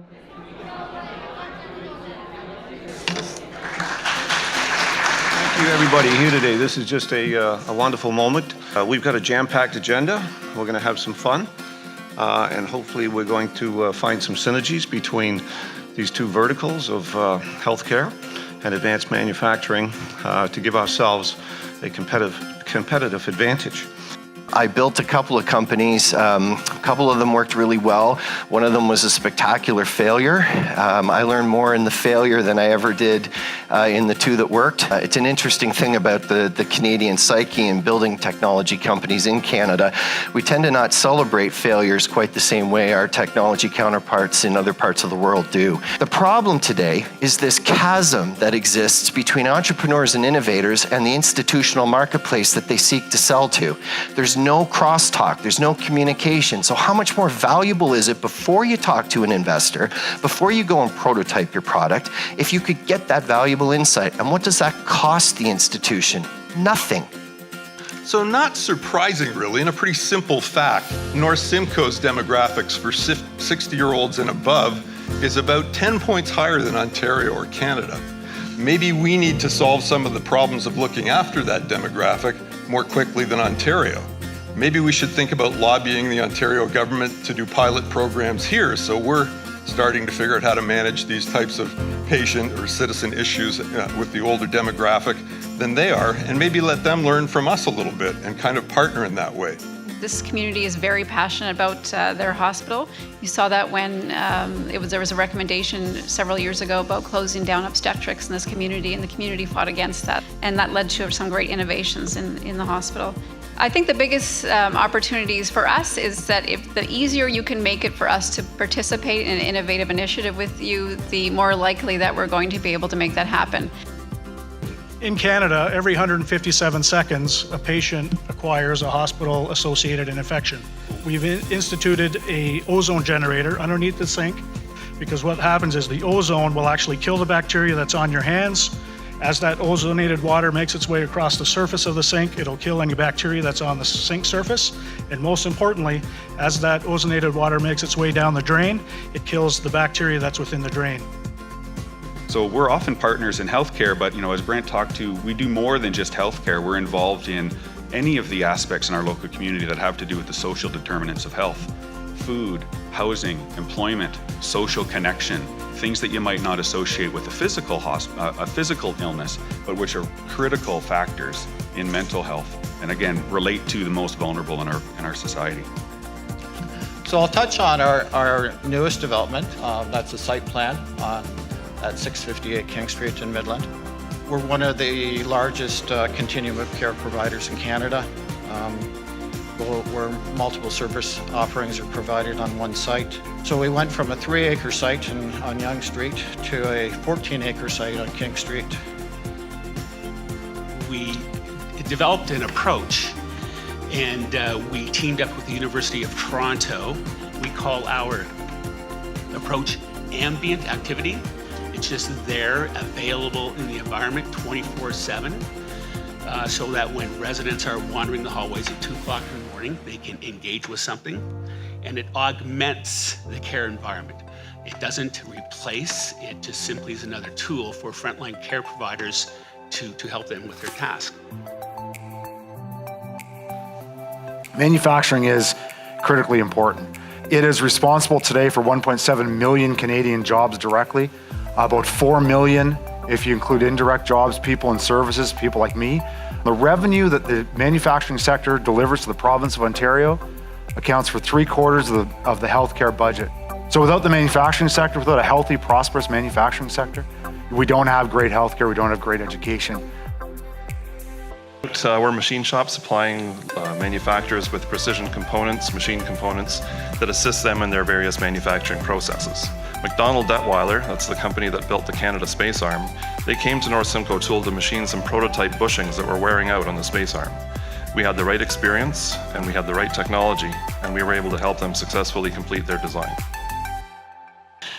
Thank you, everybody here today. This is just a wonderful moment. We've got a jam-packed agenda. We're going to have some fun, and hopefully we're going to find some synergies between these two verticals of healthcare and advanced manufacturing to give ourselves a competitive advantage. I built a couple of companies. A couple of them worked really well. One of them was a spectacular failure. I learned more in the failure than I ever did in the two that worked. It's an interesting thing about the Canadian psyche and building technology companies in Canada. We tend to not celebrate failures quite the same way our technology counterparts in other parts of the world do. The problem today is this chasm that exists between entrepreneurs and innovators and the institutional marketplace that they seek to sell to. There's no crosstalk, there's no communication. So how much more valuable is it before you talk to an investor, before you go and prototype your product, if you could get that valuable insight? And what does that cost the institution? Nothing. So not surprising really, and a pretty simple fact, North Simcoe's demographics for 60-year-olds and above is about 10 points higher than Ontario or Canada. Maybe we need to solve some of the problems of looking after that demographic more quickly than Ontario. Maybe we should think about lobbying the Ontario government to do pilot programs here, so we're starting to figure out how to manage these types of patient or citizen issues with the older demographic than they are, and maybe let them learn from us a little bit and kind of partner in that way. This community is very passionate about their hospital. You saw that when there was a recommendation several years ago about closing down obstetrics in this community, and the community fought against that. And that led to some great innovations in the hospital. I think the biggest opportunities for us is that if the easier you can make it for us to participate in an innovative initiative with you, the more likely that we're going to be able to make that happen. In Canada, every 157 seconds, a patient acquires a hospital-associated infection. We've instituted an ozone generator underneath the sink, because what happens is the ozone will actually kill the bacteria that's on your hands. As that ozonated water makes its way across the surface of the sink, it'll kill any bacteria that's on the sink surface. And most importantly, as that ozonated water makes its way down the drain, it kills the bacteria that's within the drain. So we're often partners in healthcare, but as Brent talked to, we do more than just healthcare. We're involved in any of the aspects in our local community that have to do with the social determinants of health. Food, housing, employment, social connection, things that you might not associate with a physical illness, but which are critical factors in mental health, and again, relate to the most vulnerable in our society. So I'll touch on our newest development. That's a site plan at 658 King Street in Midland. We're one of the largest continuum of care providers in Canada, where multiple service offerings are provided on one site. So we went from a 3-acre site on Yonge Street to a 14-acre site on King Street. We developed an approach, and we teamed up with the University of Toronto. We call our approach ambient activity. It's just there, available in the environment 24/7, so that when residents are wandering the hallways at 2 o'clock in the morning, they can engage with something, and it augments the care environment. It doesn't replace, it just simply is another tool for frontline care providers to help them with their task. Manufacturing is critically important. It is responsible today for 1.7 million Canadian jobs directly, about 4 million if you include indirect jobs, people in services, people like me. The revenue that the manufacturing sector delivers to the province of Ontario accounts for 3/4 of the healthcare budget. So without the manufacturing sector, without a healthy, prosperous manufacturing sector, we don't have great healthcare, we don't have great education. We're a machine shop supplying manufacturers with precision components, machine components that assist them in their various manufacturing processes. McDonald Detweiler, that's the company that built the Canada Space Arm, they came to North Simcoe Tool to machine some prototype bushings that were wearing out on the space arm. We had the right experience and we had the right technology, and we were able to help them successfully complete their design.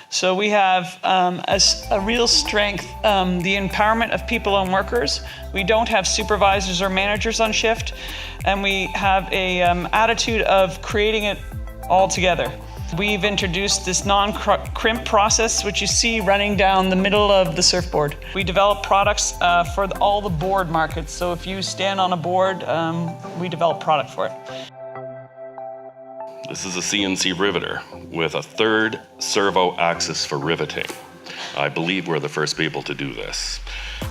So we have a real strength, the empowerment of people and workers. We don't have supervisors or managers on shift, and we have a attitude of creating it all together. We've introduced this non-crimp process, which you see running down the middle of the surfboard. We develop products for all the board markets. So if you stand on a board, we develop product for it. This is a CNC riveter with a third servo axis for riveting. I believe we're the first people to do this.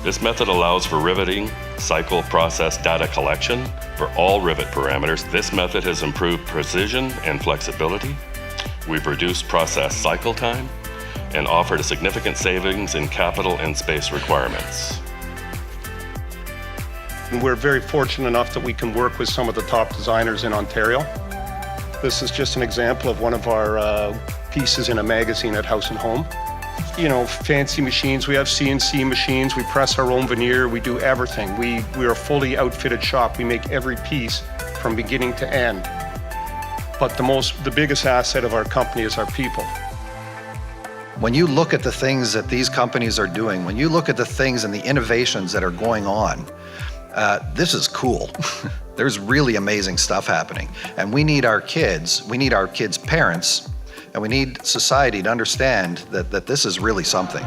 This method allows for riveting, cycle, process, data collection for all rivet parameters. This method has improved precision and flexibility. We've reduced process cycle time and offered a significant savings in capital and space requirements. We're very fortunate enough that we can work with some of the top designers in Ontario. This is just an example of one of our pieces in a magazine at House and Home. You know, fancy machines. We have CNC machines. We press our own veneer. We do everything. We are a fully outfitted shop. We make every piece from beginning to end. But the biggest asset of our company is our people. When you look at the things that these companies are doing, when you look at the things and the innovations that are going on, this is cool. There's really amazing stuff happening. And we need our kids' parents, and we need society to understand that this is really something.